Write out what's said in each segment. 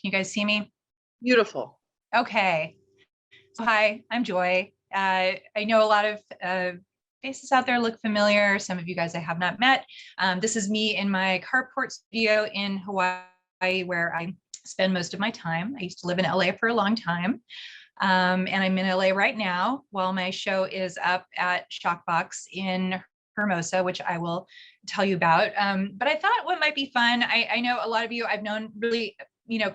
you guys see me? Beautiful. Okay. So, hi, I'm Joy. I know a lot of faces out there look familiar. Some of you guys I have not met. This is me in my carport studio in Hawaii, where I spend most of my time. I used to live in LA for a long time. And I'm in LA right now while my show is up at Shockbox in Hermosa, which I will tell you about. But I thought what might be fun, I know a lot of you I've known really,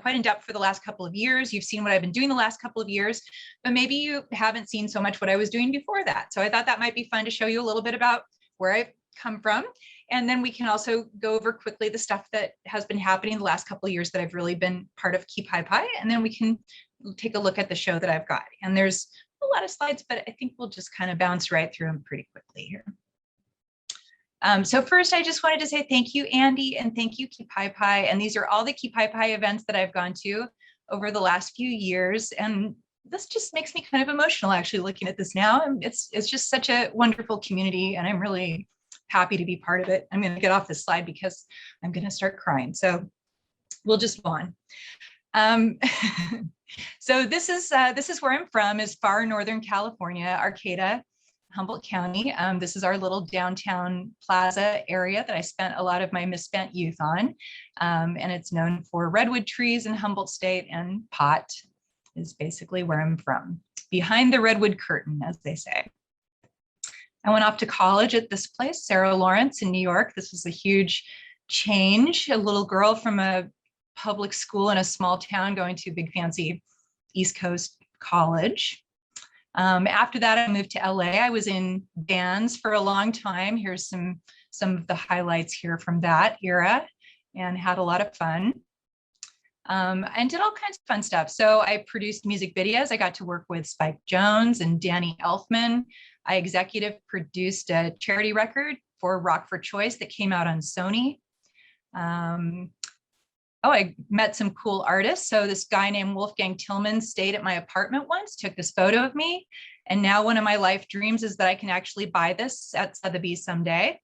quite in depth for the last couple of years. You've seen what I've been doing the last couple of years, but maybe you haven't seen so much what I was doing before that. So I thought that might be fun to show you a little bit about where I've come from. And then we can also go over quickly the stuff that has been happening the last couple of years that I've really been part of Kipaipai. And then we can take a look at the show that I've got. And there's a lot of slides, but I think we'll just kind of bounce right through them pretty quickly here. So first, I just wanted to say thank you, Andy, and thank you, Kipaipai. And these are all the Kipaipai events that I've gone to over the last few years. And this just makes me kind of emotional, actually, looking at this now. And it's just such a wonderful community, and I'm really happy to be part of it. I'm going to get off this slide because I'm going to start crying. So we'll just go on. So this is where I'm from, is far Northern California, Arcata, Humboldt County. This is our little downtown plaza area that I spent a lot of my misspent youth on. And it's known for redwood trees in Humboldt State, and pot is basically where I'm from. Behind the redwood curtain, as they say. I went off to college at this place, Sarah Lawrence in New York. This was a huge change. A little girl from a public school in a small town going to a big fancy East Coast college. After that, I moved to LA. I was in bands for a long time. Here's some of the highlights here from that era, and had a lot of fun. And did all kinds of fun stuff. So I produced music videos. I got to work with Spike Jonze and Danny Elfman. I executive produced a charity record for Rock for Choice that came out on Sony. I met some cool artists. So this guy named Wolfgang Tillman stayed at my apartment once, took this photo of me. And now one of my life dreams is that I can actually buy this at Sotheby's someday.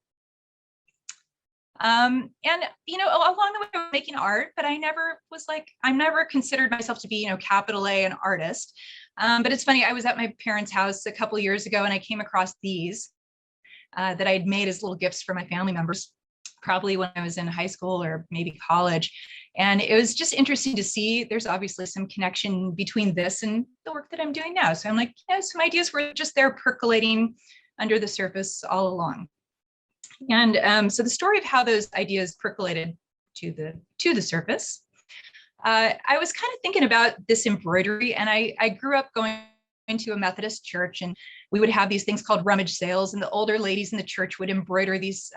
And, along the way I was making art, but I never considered myself to be, capital A, an artist. But it's funny, I was at my parents' house a couple of years ago and I came across these that I'd made as little gifts for my family members, probably when I was in high school or maybe college. And it was just interesting to see there's obviously some connection between this and the work that I'm doing now. So I'm like, some ideas were just there percolating under the surface all along. And so the story of how those ideas percolated to the surface, I was kind of thinking about this embroidery, and I grew up going into a Methodist church, and we would have these things called rummage sales, and the older ladies in the church would embroider these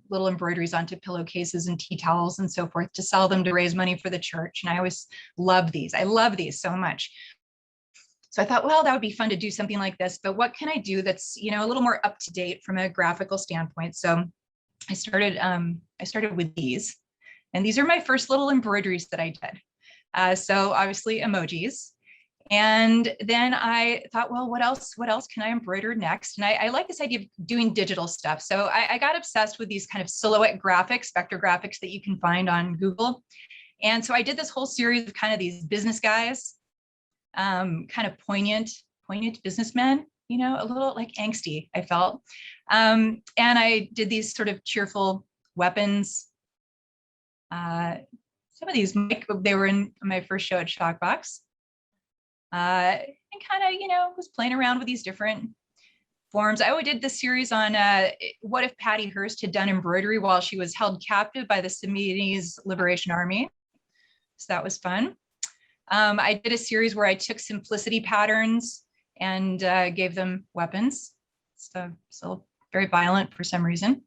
little embroideries onto pillowcases and tea towels and so forth to sell them to raise money for the church. And I always loved these. I love these so much. So I thought, well, that would be fun to do something like this, but what can I do that's, a little more up to date from a graphical standpoint? So I started with these, and these are my first little embroideries that I did. So obviously emojis. And then I thought, well, what else can I embroider next? And I like this idea of doing digital stuff. So I got obsessed with these kind of silhouette graphics, vector graphics that you can find on Google. And so I did this whole series of kind of these business guys, kind of poignant businessmen, a little like angsty, I felt. And I did these sort of cheerful weapons. Some of these, they were in my first show at Shockbox. And kind of, was playing around with these different forms. I did this series on what if Patty Hearst had done embroidery while she was held captive by the Sudanese Liberation Army. So that was fun. I did a series where I took simplicity patterns and gave them weapons. So very violent for some reason.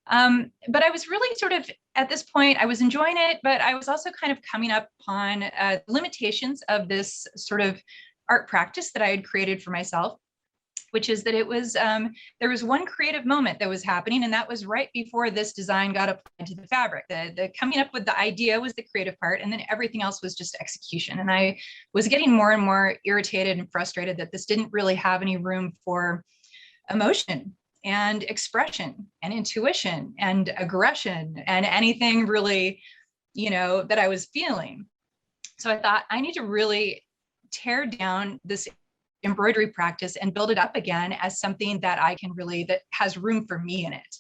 But I was really sort of, at this point, I was enjoying it, but I was also kind of coming up on limitations of this sort of art practice that I had created for myself, which is that it was, there was one creative moment that was happening, and that was right before this design got applied to the fabric. The coming up with the idea was the creative part, and then everything else was just execution. And I was getting more and more irritated and frustrated that this didn't really have any room for emotion and expression and intuition and aggression and anything really, that I was feeling. So I thought I need to really tear down this embroidery practice and build it up again as something that I can really, that has room for me in it.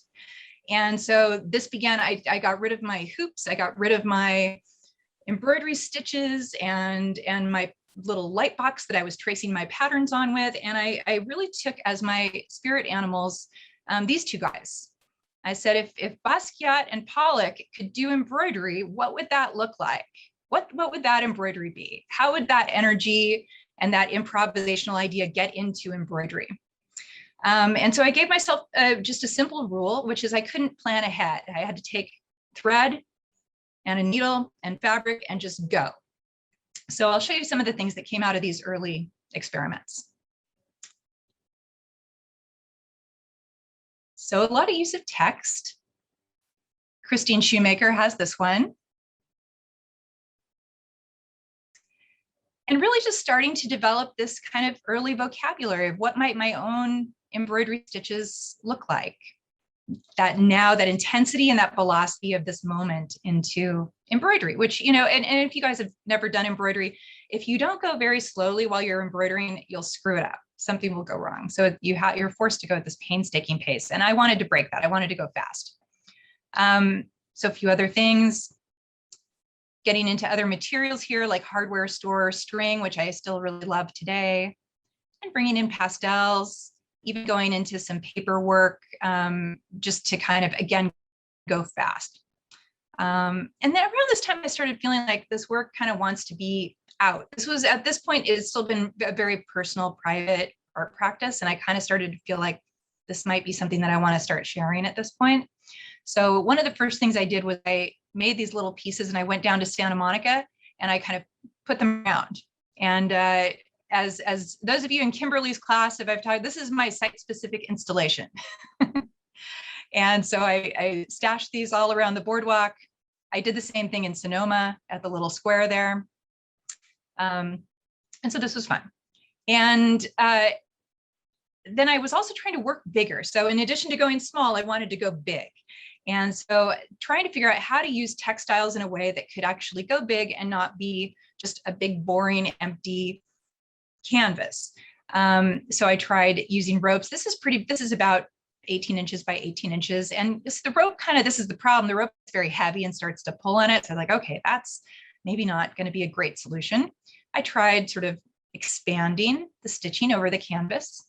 And so this began, I got rid of my hoops, I got rid of my embroidery stitches and my little light box that I was tracing my patterns on with. And I really took as my spirit animals these two guys. I said, if Basquiat and Pollock could do embroidery, what would that look like? What would that embroidery be? How would that energy and that improvisational idea get into embroidery? And so I gave myself just a simple rule, which is I couldn't plan ahead. I had to take thread and a needle and fabric and just go. So I'll show you some of the things that came out of these early experiments. So a lot of use of text. Christine Shoemaker has this one. And really just starting to develop this kind of early vocabulary of what might my own embroidery stitches look like. That intensity and that velocity of this moment into embroidery, which, you know, and if you guys have never done embroidery, if you don't go very slowly while you're embroidering, you'll screw it up. Something will go wrong. So you're forced to go at this painstaking pace. And I wanted to break that. I wanted to go fast. So a few other things, getting into other materials here, like hardware store string, which I still really love today, and bringing in pastels, even going into some paperwork, just to kind of, again, go fast. And then around this time, I started feeling like this work kind of wants to be out. This was, at this point, it's still been a very personal, private art practice. And I kind of started to feel like this might be something that I want to start sharing at this point. So one of the first things I did was I made these little pieces and I went down to Santa Monica and I kind of put them around. And as those of you in Kimberly's class, if I've talked, this is my site-specific installation. And so I stashed these all around the boardwalk. I did the same thing in Sonoma at the little square there. And so this was fun. And then I was also trying to work bigger. So in addition to going small, I wanted to go big. And so trying to figure out how to use textiles in a way that could actually go big and not be just a big, boring, empty canvas. So I tried using ropes. This is about 18 inches by 18 inches. And the rope this is the problem. The rope is very heavy and starts to pull on it. So I'm like, okay, that's maybe not going to be a great solution. I tried sort of expanding the stitching over the canvas.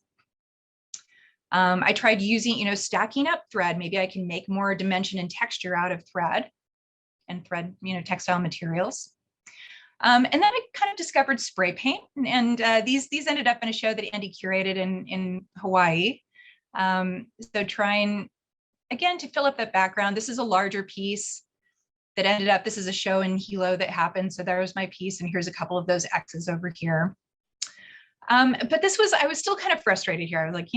I tried using, stacking up thread. Maybe I can make more dimension and texture out of thread and textile materials. And then I kind of discovered spray paint, and these ended up in a show that Andy curated in Hawaii. So trying, again, to fill up that background. This is a larger piece that ended up, this is a show in Hilo that happened. So there was my piece, and here's a couple of those X's over here. But I was still kind of frustrated here. I was like,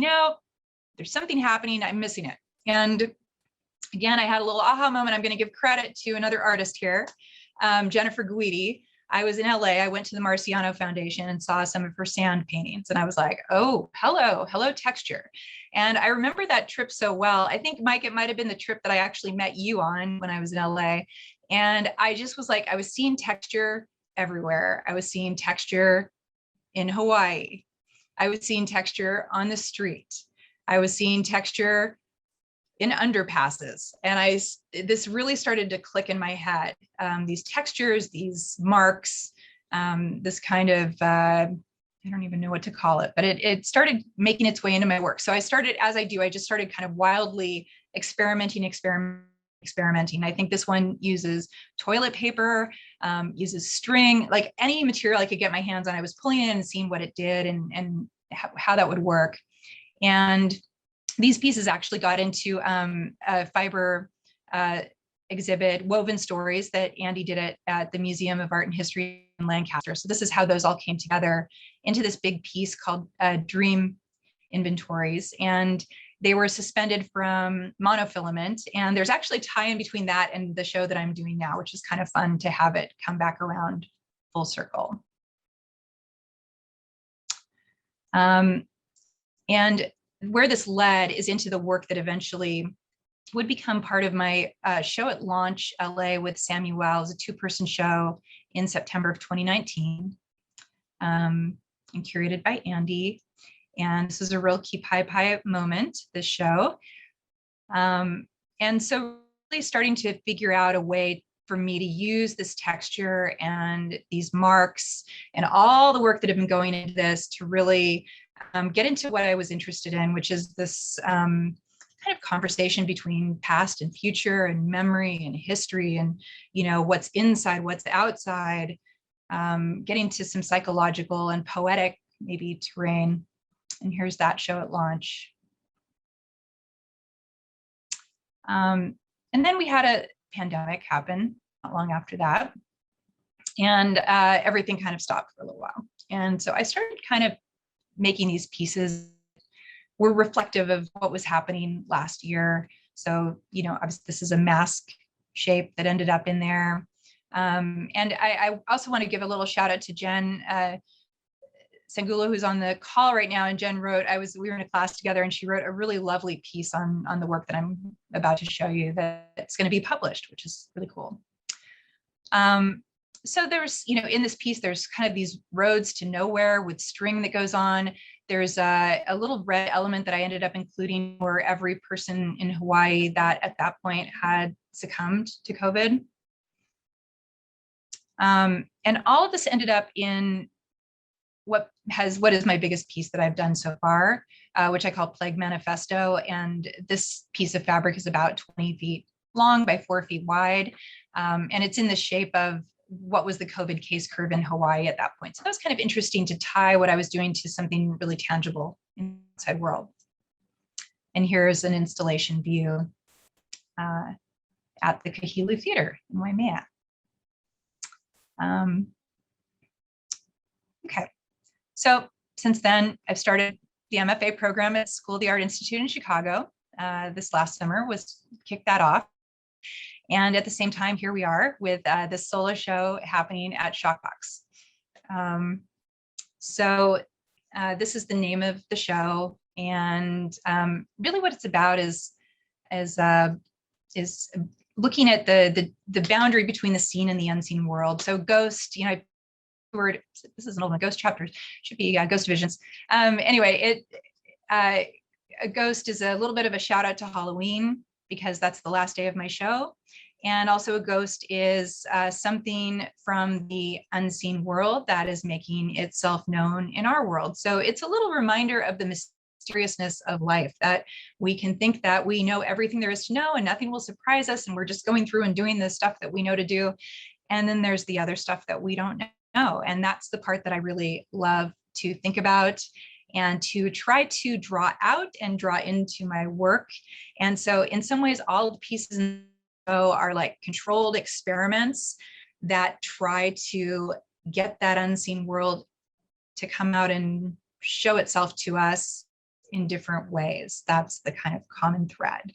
there's something happening, I'm missing it. And again, I had a little aha moment. I'm going to give credit to another artist here, Jennifer Guidi. I was in LA, I went to the Marciano Foundation and saw some of her sand paintings. And I was like, oh, hello texture. And I remember that trip so well. I think, Mike, it might've been the trip that I actually met you on when I was in LA. And I just was like, I was seeing texture everywhere. I was seeing texture in Hawaii. I was seeing texture on the street. I was seeing texture in underpasses. And this really started to click in my head. These textures, these marks, this kind of, I don't even know what to call it, but it started making its way into my work. So I started, as I do, I just started kind of wildly experimenting. I think this one uses toilet paper, uses string, like any material I could get my hands on. I was pulling it in and seeing what it did and how that would work. And these pieces actually got into a fiber exhibit, Woven Stories, that Andy did at the Museum of Art and History in Lancaster. So this is how those all came together into this big piece called Dream Inventories. And they were suspended from monofilament. And there's actually a tie-in between that and the show that I'm doing now, which is kind of fun to have it come back around full circle. And where this led is into the work that eventually would become part of my show at Launch LA with Samuel. It was a 2-person show in September of 2019, and curated by Andy. And this is a real Kipaipai moment, this show. And so really starting to figure out a way for me to use this texture and these marks and all the work that had been going into this to really get into what I was interested in, which is this kind of conversation between past and future and memory and history and, you know, what's inside, what's outside, getting to some psychological and poetic maybe terrain. And here's that show at launch. And then we had a pandemic happen not long after that. And everything kind of stopped for a little while. And so I started kind of making these pieces were reflective of what was happening last year. So, you know, this is a mask shape that ended up in there. And I also want to give a little shout out to Jen Sangula, who's on the call right now. And Jen wrote, we were in a class together, and she wrote a really lovely piece on the work that I'm about to show you that's going to be published, which is really cool. So there's, you know, in this piece, there's kind of these roads to nowhere with string that goes on. There's a little red element that I ended up including for every person in Hawaii that at that point had succumbed to COVID. And all of this ended up in what is my biggest piece that I've done so far, which I call Plague Manifesto. And this piece of fabric is about 20 feet long by 4 feet wide. And it's in the shape of what was the COVID case curve in Hawaii at that point. So that was kind of interesting to tie what I was doing to something really tangible in the outside world. And here's an installation view at the Kahilu Theater in Waimea. Okay, so since then, I've started the MFA program at School of the Art Institute in Chicago. This last summer kicked that off. And at the same time, here we are with this solo show happening at Shockbox. So this is the name of the show. And really what it's about is looking at the boundary between the seen and the unseen world. So ghost, you know, this is an old one, ghost chapters, should be ghost visions. Anyway, a ghost is a little bit of a shout out to Halloween because that's the last day of my show. And also a ghost is something from the unseen world that is making itself known in our world. So it's a little reminder of the mysteriousness of life, that we can think that we know everything there is to know and nothing will surprise us. And we're just going through and doing the stuff that we know to do. And then there's the other stuff that we don't know. And that's the part that I really love to think about and to try to draw out and draw into my work. And so in some ways, all the pieces in the show are like controlled experiments that try to get that unseen world to come out and show itself to us in different ways. That's the kind of common thread.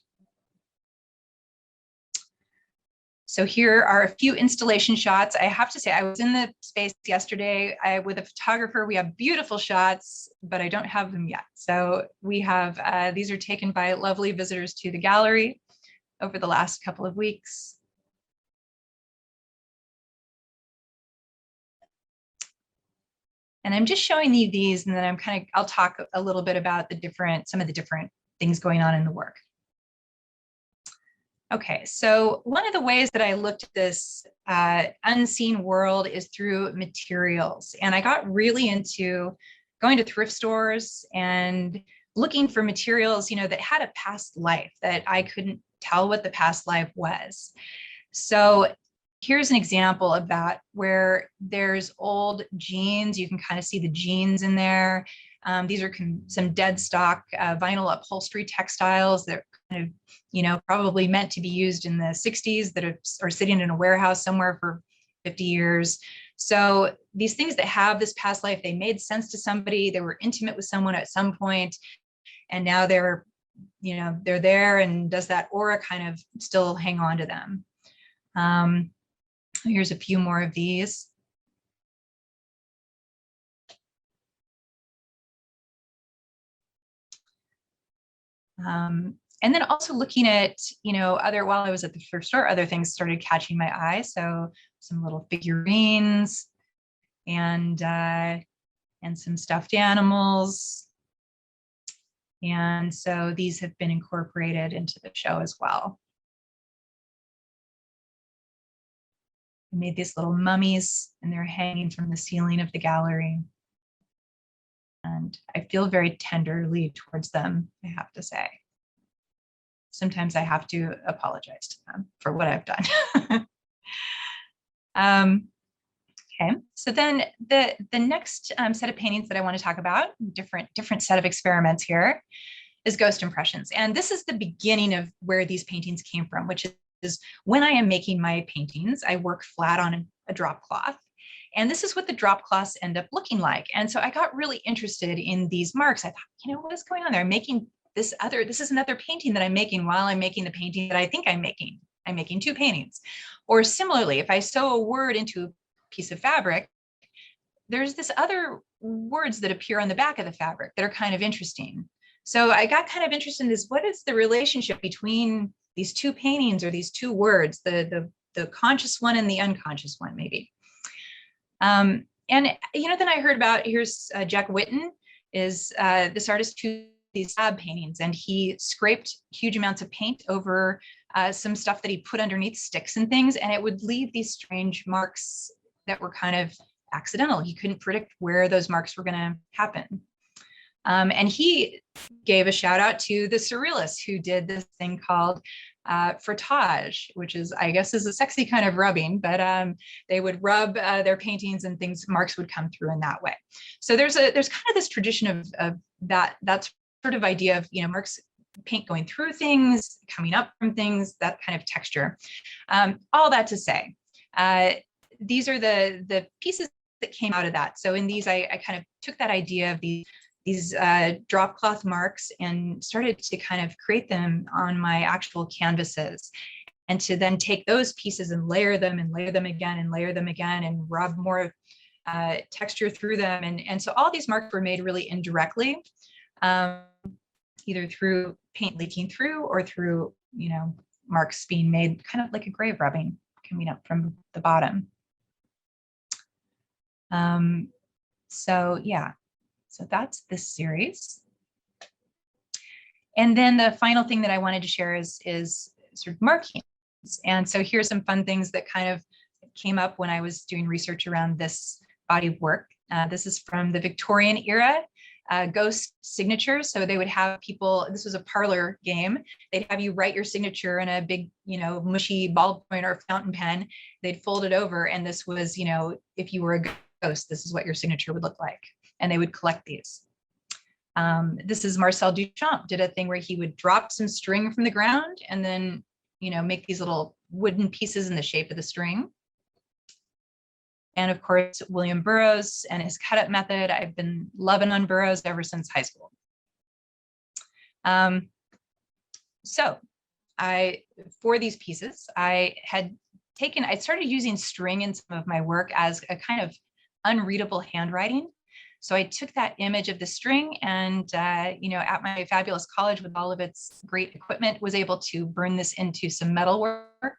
So here are a few installation shots. I have to say, I was in the space yesterday with a photographer. We have beautiful shots, but I don't have them yet. So we have, these are taken by lovely visitors to the gallery over the last couple of weeks. And I'm just showing you these, and then I'll talk a little bit about some of the different things going on in the work. Okay, so one of the ways that I looked at this unseen world is through materials. And I got really into going to thrift stores and looking for materials, you know, that had a past life that I couldn't tell what the past life was. So here's an example of that, where there's old jeans. You can kind of see the jeans in there. These are some dead stock vinyl upholstery textiles that kind of, you know, probably meant to be used in the 60s that are sitting in a warehouse somewhere for 50 years. So these things that have this past life, they made sense to somebody, they were intimate with someone at some point, and now they're there, and does that aura kind of still hang on to them? Here's a few more of these. And then also looking at, while I was at the thrift store, other things started catching my eye. So some little figurines and some stuffed animals. And so these have been incorporated into the show as well. I made these little mummies and they're hanging from the ceiling of the gallery. And I feel very tenderly towards them, I have to say. Sometimes I have to apologize to them for what I've done. Okay, so then the next set of paintings that I want to talk about, different set of experiments here, is ghost impressions. And this is the beginning of where these paintings came from, which is when I am making my paintings, I work flat on a drop cloth. And this is what the drop cloths end up looking like. And so I got really interested in these marks. I thought, what is going on there? I'm making this is another painting that I'm making while I'm making the painting that I think I'm making. I'm making two paintings. Or similarly, if I sew a word into a piece of fabric, there's this other words that appear on the back of the fabric that are kind of interesting. So I got kind of interested in this. What is the relationship between these two paintings or these two words, the conscious one and the unconscious one, maybe? And then I heard about, here's Jack Whitten, is this artist who these slab paintings, and he scraped huge amounts of paint over some stuff that he put underneath sticks and things, and it would leave these strange marks that were kind of accidental. He couldn't predict where those marks were going to happen. And he gave a shout out to the surrealists who did this thing called frottage, which is, I guess, is a sexy kind of rubbing, but they would rub their paintings and things, marks would come through in that way. So there's kind of this tradition of that sort of idea of, marks, paint going through things, coming up from things, that kind of texture. All that to say, these are the pieces that came out of that. So in these, I kind of took that idea of these drop cloth marks and started to kind of create them on my actual canvases, and to then take those pieces and layer them again and layer them again and rub more texture through them. And so all these marks were made really indirectly, either through paint leaking through or through, marks being made kind of like a grave rubbing coming up from the bottom. So yeah. So that's this series. And then the final thing that I wanted to share is sort of markings. And so here's some fun things that kind of came up when I was doing research around this body of work. This is from the Victorian era, ghost signatures. So they would have people, this was a parlor game. They'd have you write your signature in a big, mushy ballpoint or fountain pen. They'd fold it over. And this was, if you were a ghost, this is what your signature would look like. And they would collect these. This is Marcel Duchamp, did a thing where he would drop some string from the ground and then, make these little wooden pieces in the shape of the string. And of course, William Burroughs and his cut up method. I've been loving on Burroughs ever since high school. So for these pieces, I started using string in some of my work as a kind of unreadable handwriting. So I took that image of the string and, at my fabulous college with all of its great equipment, was able to burn this into some metal work,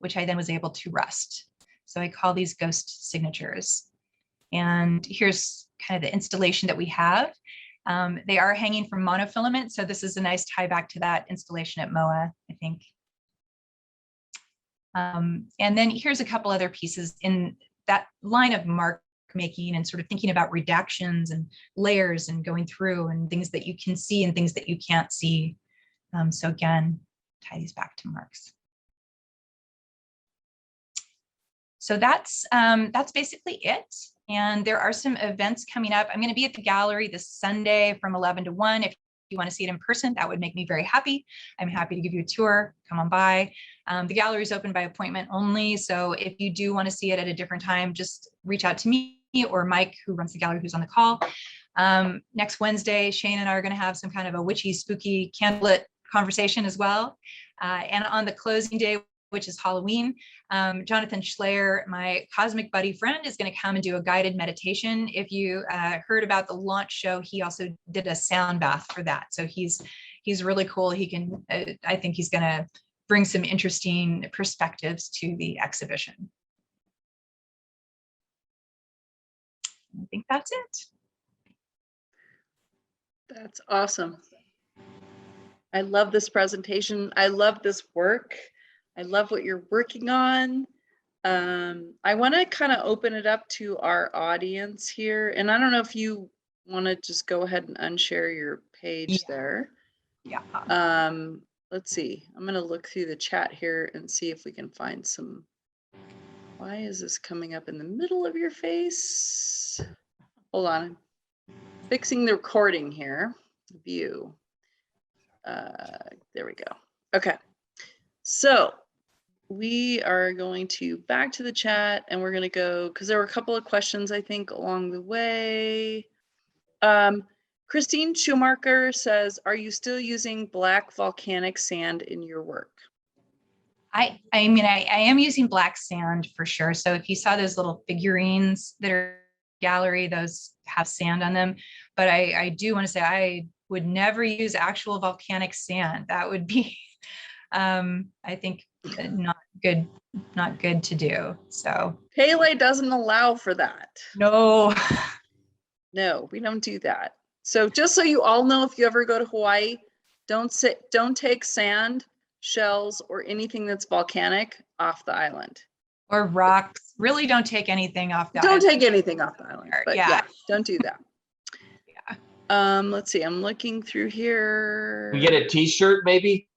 which I then was able to rust. So I call these ghost signatures. And here's kind of the installation that we have. They are hanging from monofilament. So this is a nice tie back to that installation at MOA, I think. And then here's a couple other pieces in that line of mark making and sort of thinking about redactions and layers and going through and things that you can see and things that you can't see. So again, tie these back to marks. So that's basically it. And there are some events coming up. I'm going to be at the gallery this Sunday from 11 to 1. If you want to see it in person, that would make me very happy. I'm happy to give you a tour. Come on by. The gallery is open by appointment only. So if you do want to see it at a different time, just reach out to me or Mike, who runs the gallery, who's on the call. Next Wednesday, Shane and I are going to have some kind of a witchy, spooky candlelit conversation as well. And on the closing day, which is Halloween, Jonathan Schleyer, my cosmic buddy friend, is going to come and do a guided meditation. If you heard about the launch show, he also did a sound bath for that. So he's he's really cool. He can, I think he's going to bring some interesting perspectives to the exhibition. I think that's it. That's awesome. I love this presentation. I love this work. I love what you're working on. I want to kind of open it up to our audience here. And I don't know if you want to just go ahead and unshare your page there. Yeah. Let's see. I'm going to look through the chat here and see if we can find some. Why is this coming up in the middle of your face? Hold on. I'm fixing the recording here. View. There we go. Okay. So we are going to back to the chat and we're going to go, because there were a couple of questions, I think, along the way. Christine Schumacher says, are you still using black volcanic sand in your work? I mean, I am using black sand for sure. So if you saw those little figurines that are gallery, those have sand on them. But I do want to say I would never use actual volcanic sand. That would be, I think, not good to do. So Pele doesn't allow for that. No. No, we don't do that. So just so you all know, if you ever go to Hawaii, don't take sand, shells, or anything that's volcanic off the island. Or rocks. Really don't take anything off the island. Don't take anything off the island. But yeah, don't do that. Yeah. Let's see. I'm looking through here. We get a t-shirt maybe?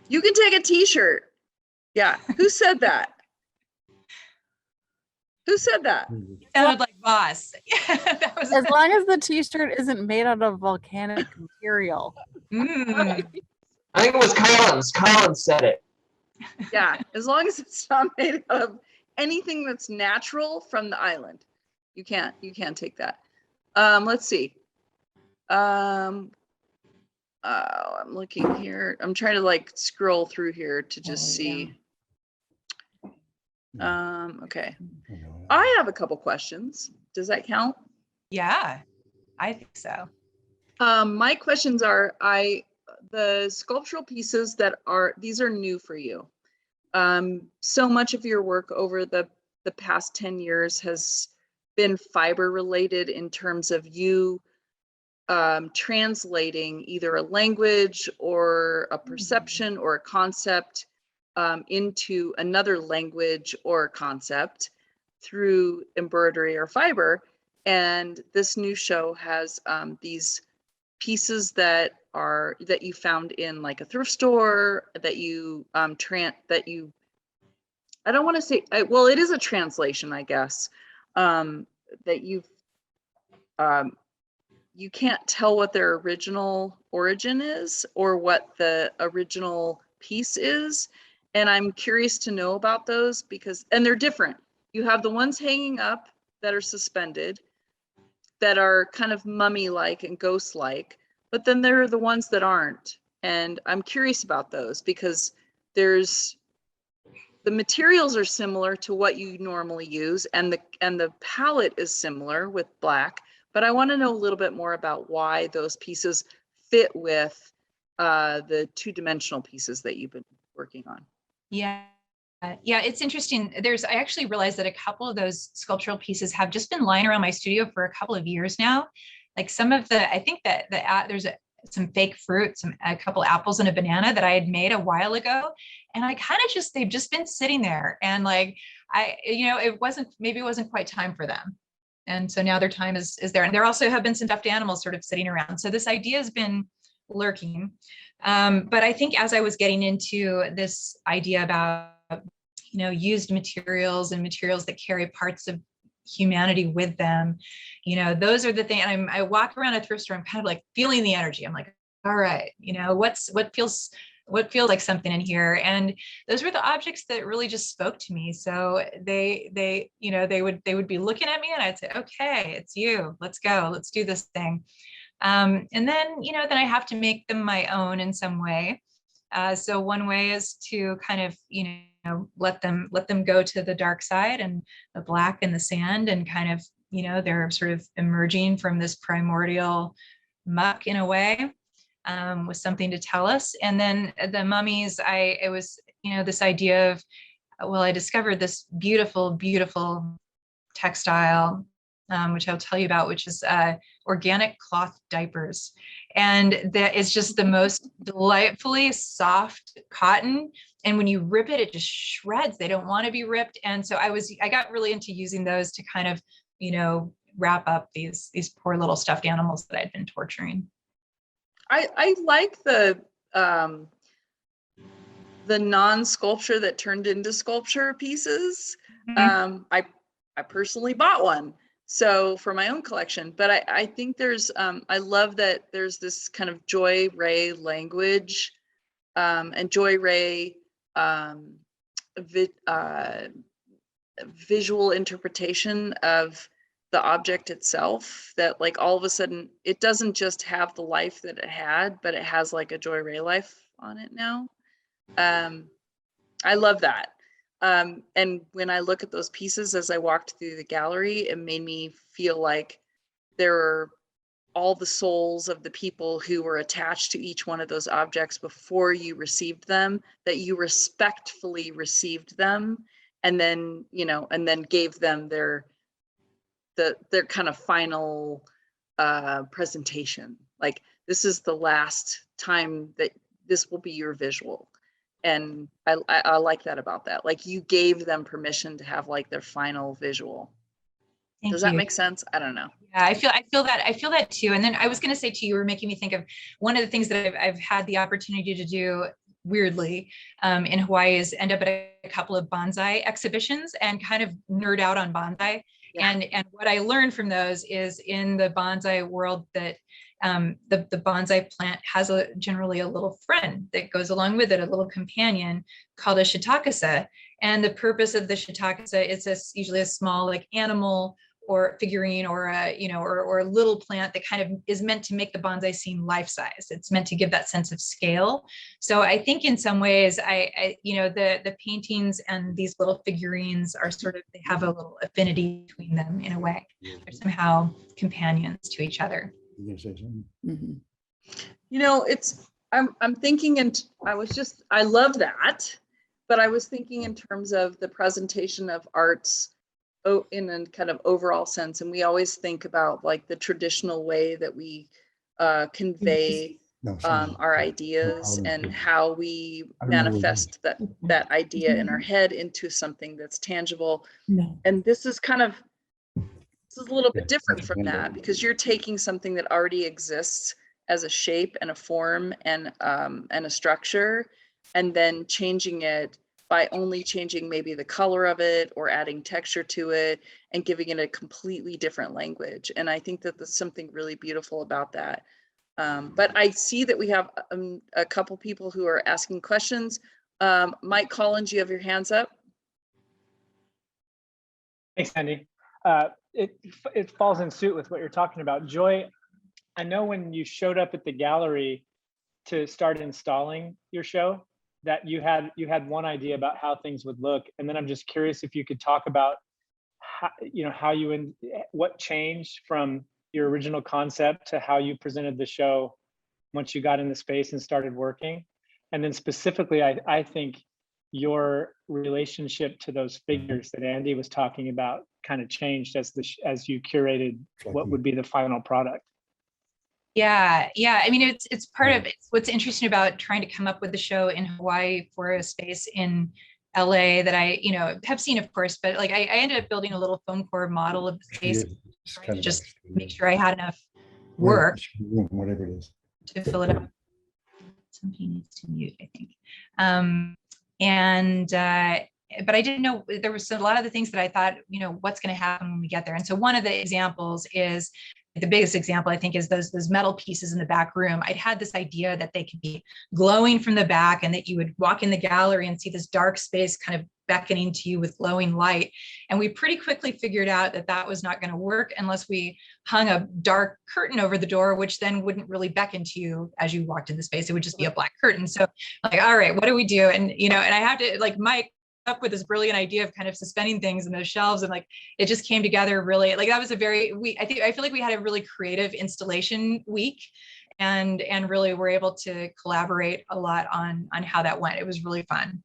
You can take a t-shirt. Yeah. Who said that? Who said that? It sounded like boss. That was as long as the t-shirt isn't made out of volcanic material. Mm. I think it was Collins. Collins said it. Yeah, as long as it's not made of anything that's natural from the island. You can't take that. Let's see. I'm looking here. I'm trying to like scroll through here to just see. Okay. I have a couple questions. Does that count? Yeah, I think so. My questions are, the sculptural pieces these are new for you. So much of your work over the past 10 years has been fiber related in terms of you translating either a language or a perception or a concept into another language or concept through embroidery or fiber. And this new show has these pieces that you found in like a thrift store that you I don't want to say, well, it is a translation, I guess, that you can't tell what their original origin is or what the original piece is. And I'm curious to know about those and they're different. You have the ones hanging up that are suspended, that are kind of mummy-like and ghost-like, but then there are the ones that aren't. And I'm curious about those because the materials are similar to what you normally use and the palette is similar with black, but I want to know a little bit more about why those pieces fit with the two-dimensional pieces that you've been working on. Yeah. Yeah, it's interesting. I actually realized that a couple of those sculptural pieces have just been lying around my studio for a couple of years now. Like some of I think that there's some fake fruit, a couple apples and a banana that I had made a while ago. And I kind of they've just been sitting there and like, maybe it wasn't quite time for them. And so now their time is there. And there also have been some stuffed animals sort of sitting around. So this idea has been lurking. But I think as I was getting into this idea about, used materials and materials that carry parts of humanity with them, those are the things. And I walk around a thrift store, I'm kind of like feeling the energy. I'm like, all right, what feels like something in here. And those were the objects that really just spoke to me. So they would be looking at me and I'd say, okay, it's you, let's go, let's do this thing. And then, then I have to make them my own in some way. So one way is to kind of, let them go to the dark side and the black and the sand and kind of, they're sort of emerging from this primordial muck in a way. was something to tell us. And then the mummies, it was, this idea of, well, I discovered this beautiful, beautiful textile, which I'll tell you about, which is organic cloth diapers. And that is just the most delightfully soft cotton. And when you rip it, it just shreds. They don't want to be ripped. And so I got really into using those to kind of, wrap up these poor little stuffed animals that I'd been torturing. I like the non-sculpture that turned into sculpture pieces. Mm-hmm. I personally bought one, so for my own collection, but I think there's, I love that there's this kind of Joy Ray language, and Joy Ray visual interpretation of the object itself, that like all of a sudden it doesn't just have the life that it had, but it has like a Joy Ray life on it now. I love that. And when I look at those pieces as I walked through the gallery, it made me feel like there are all the souls of the people who were attached to each one of those objects before you received them, that you respectfully received them, and then, and then gave them their kind of final presentation. Like, this is the last time that this will be your visual. And I like that about that. Like, you gave them permission to have like their final visual. Does that make sense? I don't know. Yeah, I feel that too. And then I was going to say too, you were making me think of one of the things that I've had the opportunity to do weirdly in Hawaii is end up at a couple of bonsai exhibitions and kind of nerd out on bonsai. Yeah. And what I learned from those is in the bonsai world that the bonsai plant has generally a little friend that goes along with it, a little companion called a shiitake. And the purpose of the shiitake is usually a small like animal or figurine or a little plant that kind of is meant to make the bonsai seem life-size. It's meant to give that sense of scale. So I think in some ways, the paintings and these little figurines are sort of, they have a little affinity between them in a way. They're somehow companions to each other. You gonna say something? I'm thinking, and I love that, but I was thinking in terms of the presentation of arts in a kind of overall sense. And we always think about like the traditional way that we convey our ideas and how we manifest that idea in our head into something that's tangible. And this is a little bit different from that, because you're taking something that already exists as a shape and a form and a structure, and then changing it by only changing maybe the color of it or adding texture to it and giving it a completely different language. And I think that there's something really beautiful about that. But I see that we have a couple people who are asking questions. Mike Collins, you have your hands up. Thanks, Andy. It falls in suit with what you're talking about. Joy, I know when you showed up at the gallery to start installing your show, that you had one idea about how things would look, and then I'm just curious if you could talk about what changed from your original concept to how you presented the show once you got in the space and started working. And then specifically, I think your relationship to those figures that Andy was talking about kind of changed as you curated what would be the final product. Yeah. I mean, it's part of what's interesting about trying to come up with the show in Hawaii for a space in LA that I, have seen, of course, but like I ended up building a little foam core model of the space, trying to just make sure I had enough work, whatever it is, to fill it up. Somebody needs to mute, I think. But I didn't know, there was a lot of the things that I thought, what's going to happen when we get there. And so one of the examples is, the biggest example, I think, is those metal pieces in the back room. I'd had this idea that they could be glowing from the back and that you would walk in the gallery and see this dark space kind of beckoning to you with glowing light. And we pretty quickly figured out that that was not going to work unless we hung a dark curtain over the door, which then wouldn't really beckon to you as you walked in the space. It would just be a black curtain. So like, all right, what do we do? And, and I have to, like, Mike up with this brilliant idea of kind of suspending things in those shelves, and like it just came together really. Like that was I feel like we had a really creative installation week, and really were able to collaborate a lot on how that went. It was really fun.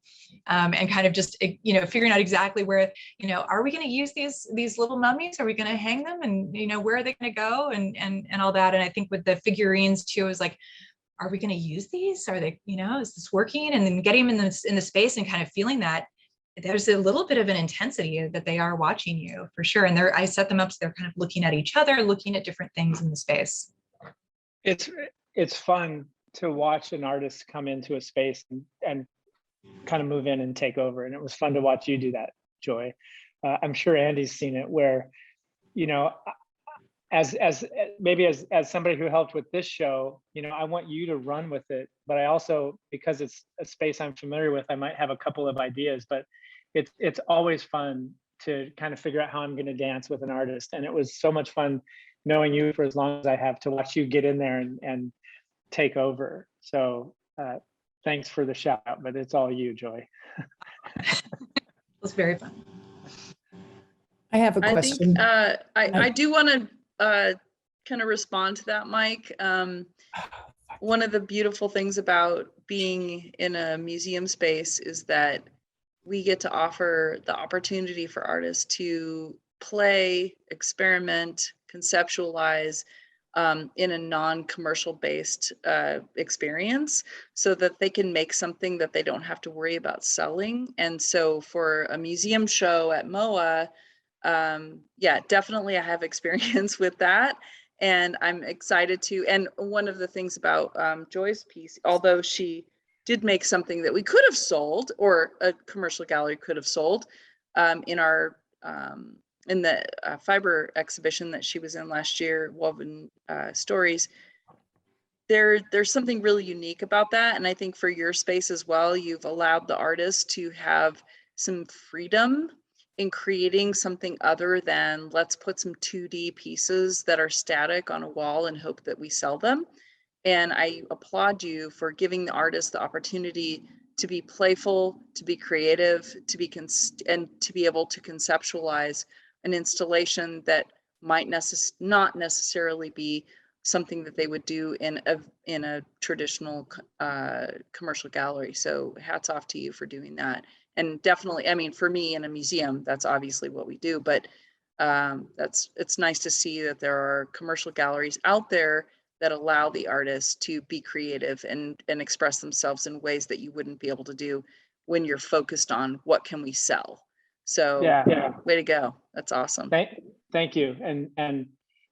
And kind of just, figuring out exactly where, are we going to use these little mummies? Are we going to hang them? And, where are they going to go? And all that. And I think with the figurines too, it was like, are we going to use these? Are they, is this working? And then getting them in the space and kind of feeling that there's a little bit of an intensity that they are watching you for sure. And I set them up so they're kind of looking at each other, looking at different things in the space. It's fun to watch an artist come into a space and kind of move in and take over. And it was fun to watch you do that, Joy. I'm sure Andy's seen it where, as somebody who helped with this show, I want you to run with it, but I also, because it's a space I'm familiar with, I might have a couple of ideas, but it's always fun to kind of figure out how I'm going to dance with an artist. And it was so much fun knowing you for as long as I have to watch you get in there and take over. So thanks for the shout out, but it's all you, Joy. It was very fun. I have a question. I do want to kind of respond to that, Mike. One of the beautiful things about being in a museum space is that we get to offer the opportunity for artists to play, experiment, conceptualize in a non-commercial based experience so that they can make something that they don't have to worry about selling. And so for a museum show at MOA, yeah, definitely I have experience with that. And I'm excited to, and one of the things about Joy's piece, although she did make something that we could have sold or a commercial gallery could have sold in our, in the fiber exhibition that she was in last year, Woven Stories, there's something really unique about that. And I think for your space as well, you've allowed the artist to have some freedom in creating something other than let's put some 2D pieces that are static on a wall and hope that we sell them. And I applaud you for giving the artist the opportunity to be playful, to be creative, to be and to be able to conceptualize an installation that might not necessarily be something that they would do in a traditional commercial gallery. So hats off to you for doing that. And definitely, I mean, for me in a museum, that's obviously what we do, but it's nice to see that there are commercial galleries out there that allow the artists to be creative and express themselves in ways that you wouldn't be able to do when you're focused on what can we sell. So yeah, way to go. That's awesome. Thank you. And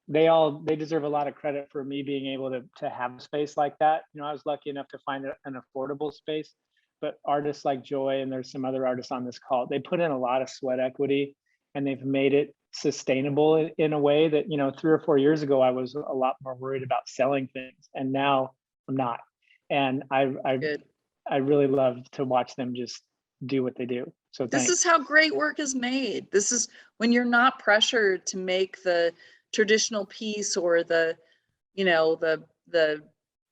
they deserve a lot of credit for me being able to have a space like that. I was lucky enough to find an affordable space, but artists like Joy, and there's some other artists on this call, they put in a lot of sweat equity and they've made it sustainable in a way that, 3 or 4 years ago, I was a lot more worried about selling things, and now I'm not. And I really love to watch them just do what they do. So this is how great work is made. This is when you're not pressured to make the traditional piece or the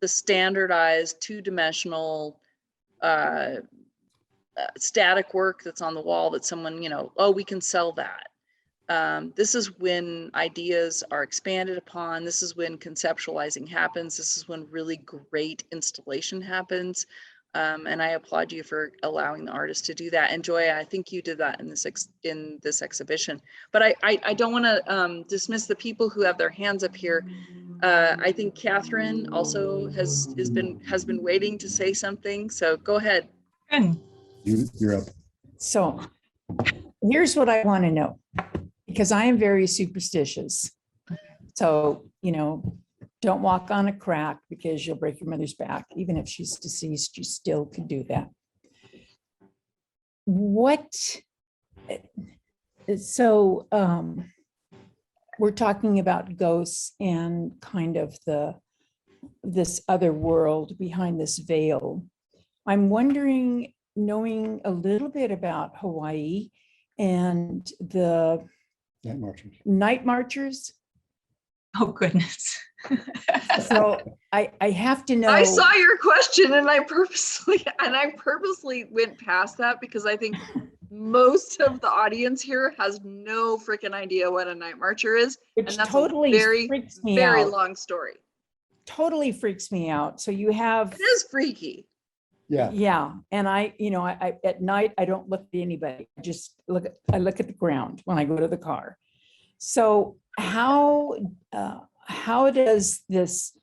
standardized 2-dimensional static work that's on the wall that someone, oh, we can sell that. This is when ideas are expanded upon. This is when conceptualizing happens. This is when really great installation happens. And I applaud you for allowing the artist to do that. And Joy, I think you did that in this exhibition. But I don't want to dismiss the people who have their hands up here. I think Catherine also has been waiting to say something. So go ahead. You're up. So here's what I want to know, because I am very superstitious. So, don't walk on a crack because you'll break your mother's back. Even if she's deceased, you still could do that. We're talking about ghosts and kind of this other world behind this veil. I'm wondering, knowing a little bit about Hawaii and the night marchers. Oh, goodness. So I have to know. I saw your question and I purposely went past that because I think most of the audience here has no freaking idea what a night marcher is. Which and that's totally a very, freaks me very out. long story. totally freaks me out. So you have, It is freaky. Yeah. yeah. And I at night, I don't look at anybody. I look at the ground when I go to the car. So how does this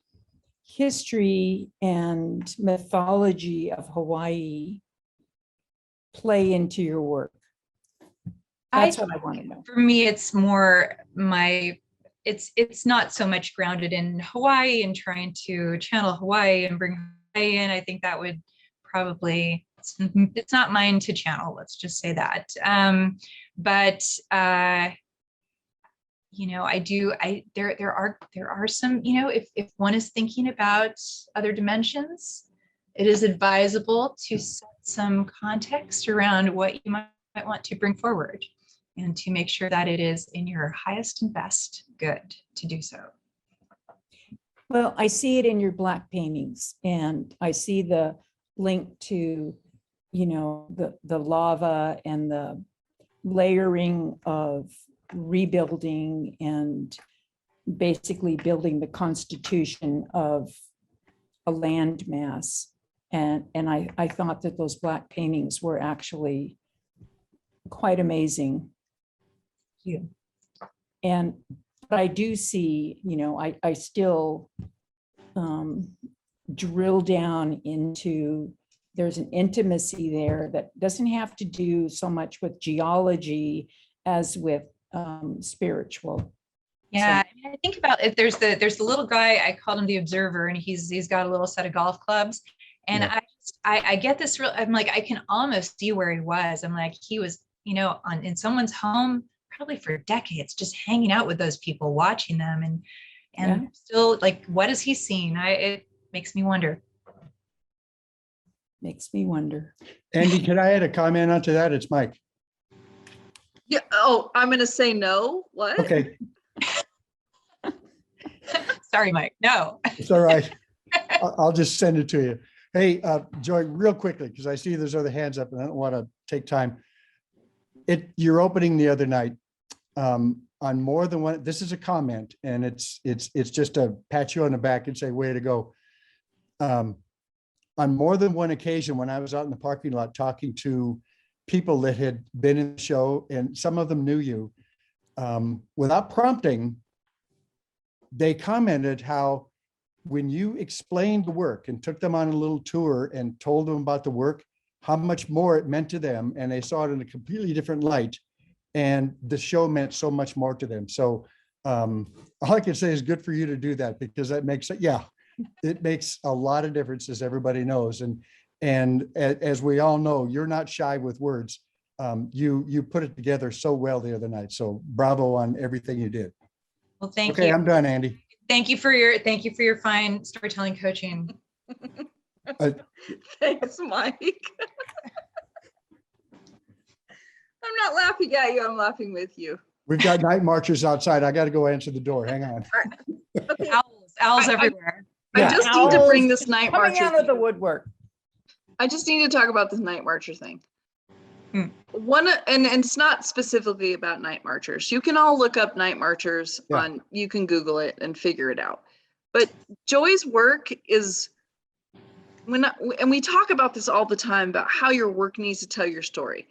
history and mythology of Hawaii play into your work? That's what I want to know. For me, it's more it's not so much grounded in Hawaii and trying to channel Hawaii and bring Hawaii in. I think that would probably, it's not mine to channel, let's just say that. But there are some, if one is thinking about other dimensions, it is advisable to set some context around what you might want to bring forward, and to make sure that it is in your highest and best good to do so. Well, I see it in your black paintings, and I see the link to, the lava and the layering of rebuilding and basically building the constitution of a land mass. And I thought that those black paintings were actually quite amazing. You. But I do see, I still drill down into, there's an intimacy there that doesn't have to do so much with geology as with spiritual. Yeah, I think about it. There's the little guy, I called him the observer, and he's got a little set of golf clubs. And Yeah. I get this real, I'm like, I can almost see where he was. I'm like, he was, in someone's home, probably for decades, just hanging out with those people, watching them, and still, like, what is he seeing? It makes me wonder. Makes me wonder. Andy, can I add a comment onto that? It's Mike. Yeah. Oh, I'm going to say no. What? Okay, Sorry, Mike. No. it's all right. I'll just send it to you. Hey, Joy, real quickly, because I see there's other hands up and I don't want to take time. Your opening the other night, on more than one, this is a comment, and it's just to pat you on the back and say, way to go. On more than one occasion, when I was out in the parking lot talking to people that had been in the show, and some of them knew you, without prompting, they commented how when you explained the work and took them on a little tour and told them about the work, how much more it meant to them, and they saw it in a completely different light, and the show meant so much more to them. So all I can say is good for you to do that, because that makes it, it makes a lot of difference, as everybody knows. And as we all know, you're not shy with words. You put it together so well the other night. So bravo on everything you did. Well, thank Okay, you. I'm done, Andy. Thank you for your fine storytelling coaching. Thanks, Mike. I'm not laughing at you. I'm laughing with you. We've got night marchers outside. I got to go answer the door. Hang on. Okay. Owls I- everywhere. I Yeah. just need to bring this night Coming marcher. out of the thing. woodwork. I just need to talk about this night marcher thing. Hmm. And it's not specifically about night marchers. You can all look up night marchers Yeah. on, you can Google it and figure it out. But Joy's work is, and we talk about this all the time about how your work needs to tell your story.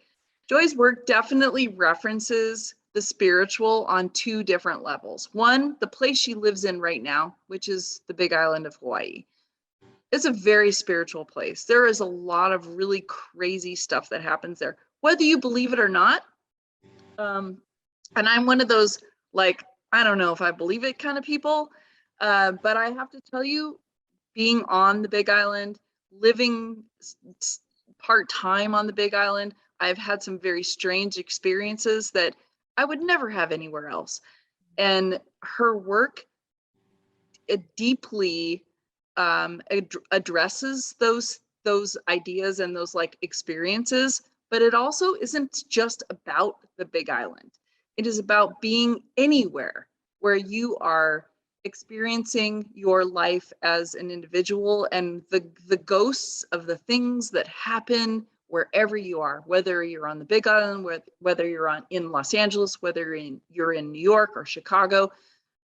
Joy's work definitely references the spiritual on two different levels. One, the place she lives in right now, which is the Big Island of Hawaii. It's a very spiritual place. There is a lot of really crazy stuff that happens there, whether you believe it or not. And I'm one of those, like, I don't know if I believe it kind of people, but I have to tell you, being on the Big Island, living part-time on the Big Island, I've had some very strange experiences that I would never have anywhere else. And her work, it deeply addresses those ideas and those like experiences, but it also isn't just about the Big Island. It is about being anywhere where you are experiencing your life as an individual, and the ghosts of the things that happen wherever you are, whether you're on the Big Island, whether you're in Los Angeles, whether you're in New York or Chicago.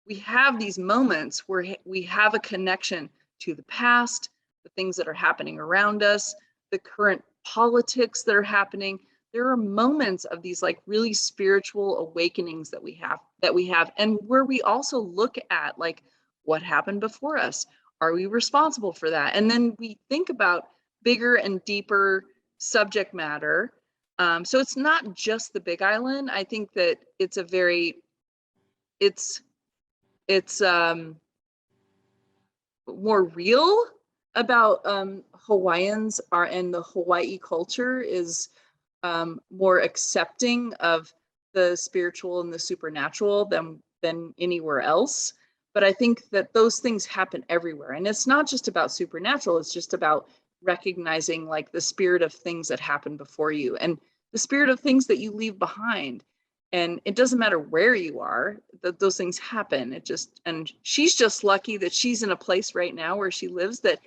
we have these moments where we have a connection to the past, the things that are happening around us, the current politics that are happening. There are moments of these like really spiritual awakenings that we have, and where we also look at like what happened before us. Are we responsible for that? And then we think about bigger and deeper subject matter. So it's not just the Big Island. I think that it's a very, it's more real about Hawaiians are, and the Hawaii culture is more accepting of the spiritual and the supernatural than anywhere else. But I think that those things happen everywhere. And it's not just about supernatural, it's just about recognizing like the spirit of things that happen before you and the spirit of things that you leave behind. And it doesn't matter where you are, that those things happen. And she's just lucky that she's in a place right now where she lives that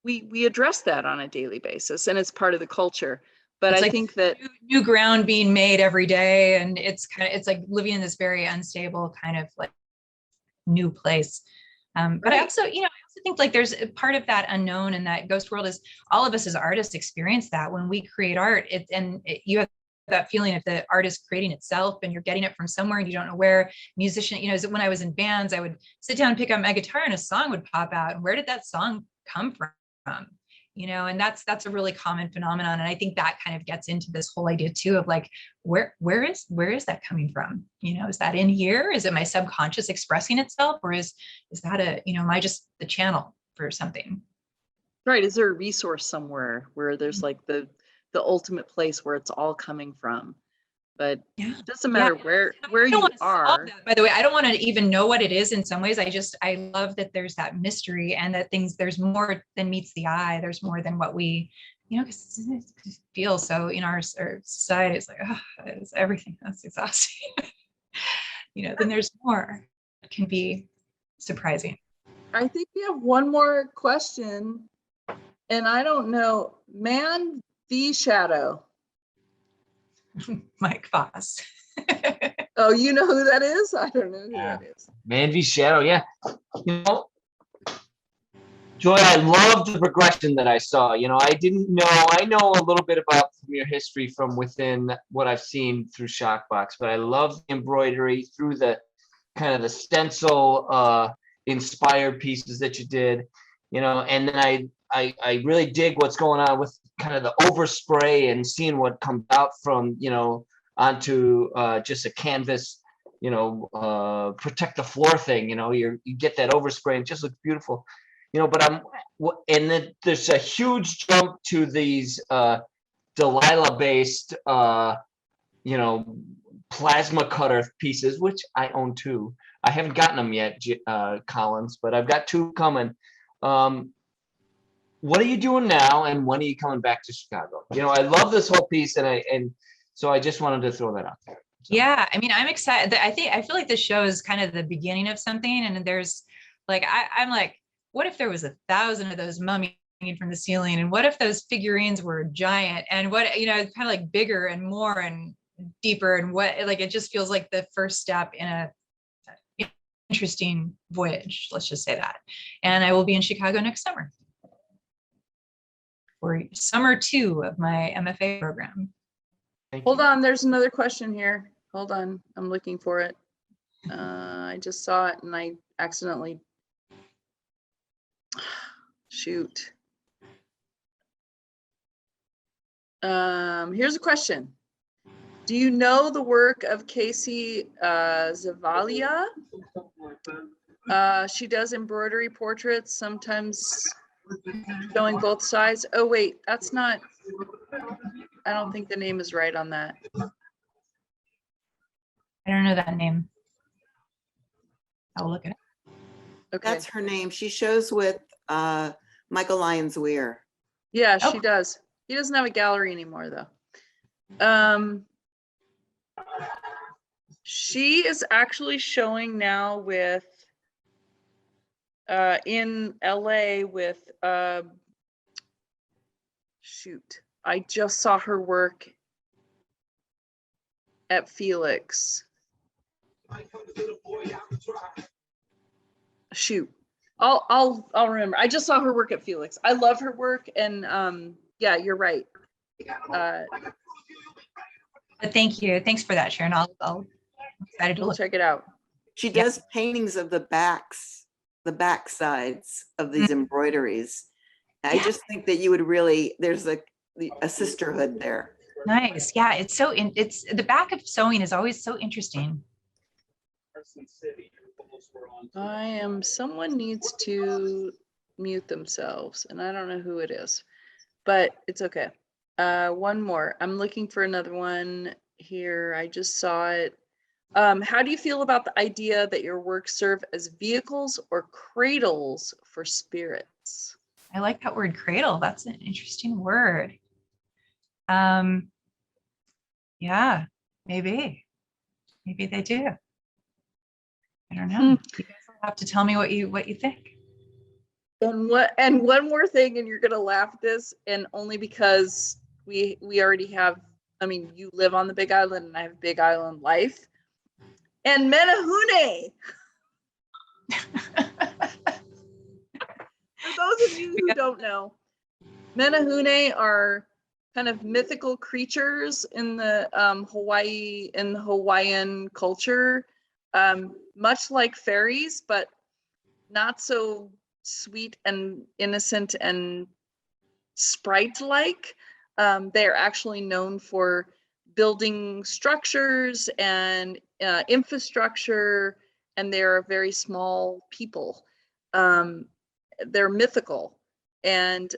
we address that on a daily basis, and it's part of the culture. But It's I like think that new ground being made every day, and it's like living in this very unstable kind of like new place. But I Right. also, I also think like there's a part of that unknown and that ghost world is all of us as artists experience that when we create art. You have that feeling of the artist creating itself, and you're getting it from somewhere and you don't know where. Musician, when I was in bands, I would sit down and pick up my guitar and a song would pop out. And where did that song come from? And that's a really common phenomenon. And I think that kind of gets into this whole idea too of like, where is that coming from? Is that in here? Is it my subconscious expressing itself? Or is that am I just the channel for something? right, is there a resource somewhere where there's like the ultimate place where it's all coming from? But Yeah. it doesn't matter where I don't you want to solve are. that, by the way. I don't want to even know what it is in some ways. I love that there's that mystery and that there's more than meets the eye. There's more than what we, because it feels so in our society. It's like, oh, it's everything. That's exhausting. Then there's more. It can be surprising. I think we have one more question, and I don't know, Man v. Shadow. Mike Foss. Oh, you know who that is? I don't know who that is. Man v Shadow, yeah. Joy, I love the progression that I saw. I know a little bit about your history from within what I've seen through Shockbox, but I love the embroidery through the kind of the stencil inspired pieces that you did, and then I really dig what's going on with kind of the overspray and seeing what comes out from, onto just a canvas, protect the floor thing, you get that overspray and it just looks beautiful, but and then there's a huge jump to these Delilah based, plasma cutter pieces, which I own too. I haven't gotten them yet, Collins, but I've got two coming. What are you doing now, and when are you coming back to Chicago? I love this whole piece, and so I just wanted to throw that out there. So. Yeah, I'm excited. I feel like this show is kind of the beginning of something, and there's like I'm like, what if there was 1,000 of those mummies hanging from the ceiling, and what if those figurines were giant, and what kind of like bigger and more and deeper, and what like it just feels like the first step in a interesting voyage. Let's just say that. And I will be in Chicago next summer. For summer 2 of my MFA program. Hold on, there's another question here. Hold on, I'm looking for it. I just saw it and I accidentally, shoot. Here's a question. Do you know the work of Casey Zavalia? She does embroidery portraits, sometimes showing both sides. Oh wait, that's not, I don't think the name is right on that. I don't know that name. I'll look at it. Okay. That's her name. She shows with Michael Lyons Weir. Yeah, Oh. she does. He doesn't have a gallery anymore though. She is actually showing now with in LA with shoot, I just saw her work at Felix. Shoot. I'll remember. I just saw her work at Felix. I love her work, and yeah, you're right. But thank you. Thanks for that, Sharon. I'm excited to We'll look. check it out. She does paintings of the back sides of these embroideries. I just think that you would really, there's a sisterhood there. Nice. Yeah, it's the back of sewing is always so interesting. Someone needs to mute themselves, and I don't know who it is, but it's okay. One more. I'm looking for another one here. I just saw it. How do you feel about the idea that your work serve as vehicles or cradles for spirits? I like that word cradle. That's an interesting word. Yeah, maybe they do. I don't know. You guys will have to tell me what you think. And one more thing, and you're gonna laugh at this, and only because we already have, I mean, you live on the Big Island and I have Big Island life. And Menahune. For those of you who don't know, Menahune are kind of mythical creatures in the Hawaiian culture, much like fairies, but not so sweet and innocent and sprite-like. They are actually known for building structures and infrastructure, and they're a very small people. They're mythical, and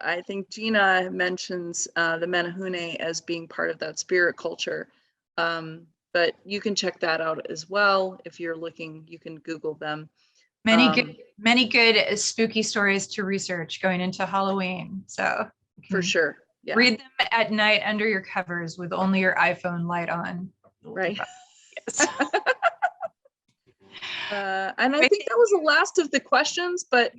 I think Gina mentions the Menahune as being part of that spirit culture, but you can check that out as well if you're looking. You can Google them. Many good spooky stories to research going into Halloween. So for sure, yeah. Read them at night under your covers with only your iPhone light on. Right. Yes. And I think that was the last of the questions, but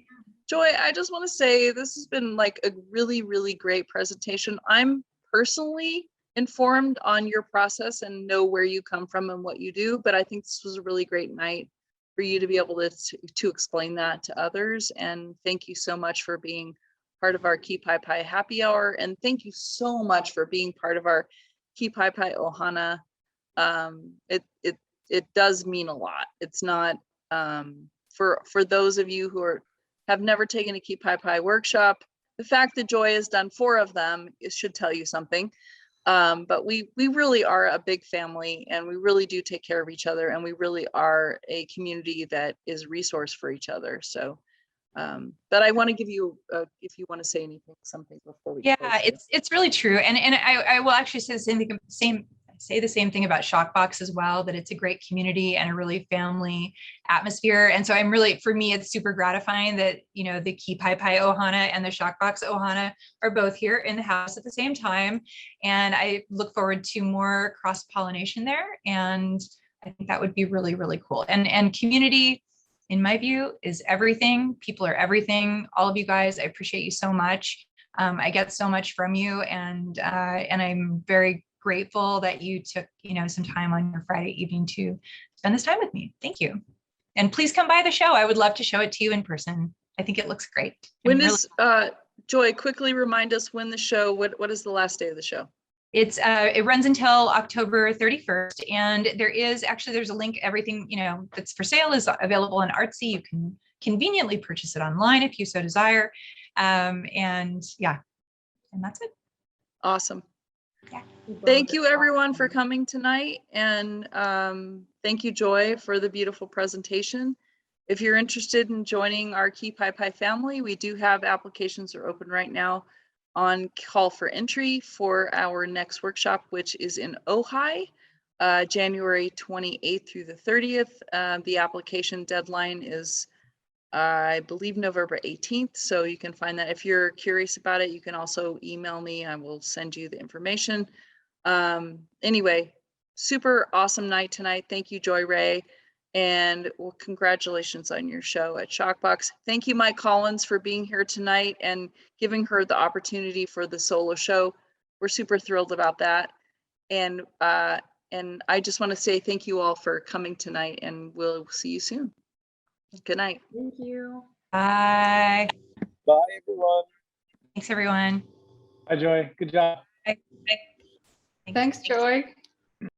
Joy, I just want to say this has been like a really, really great presentation. I'm personally informed on your process and know where you come from and what you do, but I think this was a really great night for you to be able to explain that to others. And thank you so much for being part of our Kipaipai Happy Hour. And thank you so much for being part of our Kipaipai Ohana. It does mean a lot. It's not, for those of you who have never taken a Kipaipai workshop, the fact that Joy has done 4 of them, it should tell you something. But we really are a big family, and we really do take care of each other, and we really are a community that is a resource for each other. So, but I want to give you, if you want to say something before we Yeah, close. it's really true, and I will actually say the same thing about Shockbox as well, that it's a great community and a really family atmosphere. And so for me, it's super gratifying that, the Kipaipai Ohana and the Shockbox Ohana are both here in the house at the same time. And I look forward to more cross-pollination there. And I think that would be really, really cool. And community, in my view, is everything. People are everything. All of you guys, I appreciate you so much. I get so much from you, and I'm very grateful that you took, some time on your Friday evening to spend this time with me. Thank you. And please come by the show. I would love to show it to you in person. I think it looks great. When is, Joy, quickly remind us when the show, what is the last day of the show? It runs until October 31st. And there's a link. Everything, that's for sale is available on Artsy. You can conveniently purchase it online if you so desire. And that's it. Awesome. Yeah. Thank you everyone for coming tonight, and thank you, Joy, for the beautiful presentation. If you're interested in joining our Kipaipai family, we do have applications that are open right now on call for entry for our next workshop, which is in Ojai, January 28th through the 30th. The application deadline is, I believe, November 18th. So you can find that. If you're curious about it, you can also email me. I will send you the information. Anyway, super awesome night tonight. Thank you, Joy Ray. And well, congratulations on your show at Shockbox. Thank you, Mike Collins, for being here tonight and giving her the opportunity for the solo show. We're super thrilled about that. And And I just want to say thank you all for coming tonight, and we'll see you soon. Good night. Thank you. Bye. Bye, everyone. Thanks, everyone. Bye, Joy. Good job. Bye. Bye. Thanks, Joy.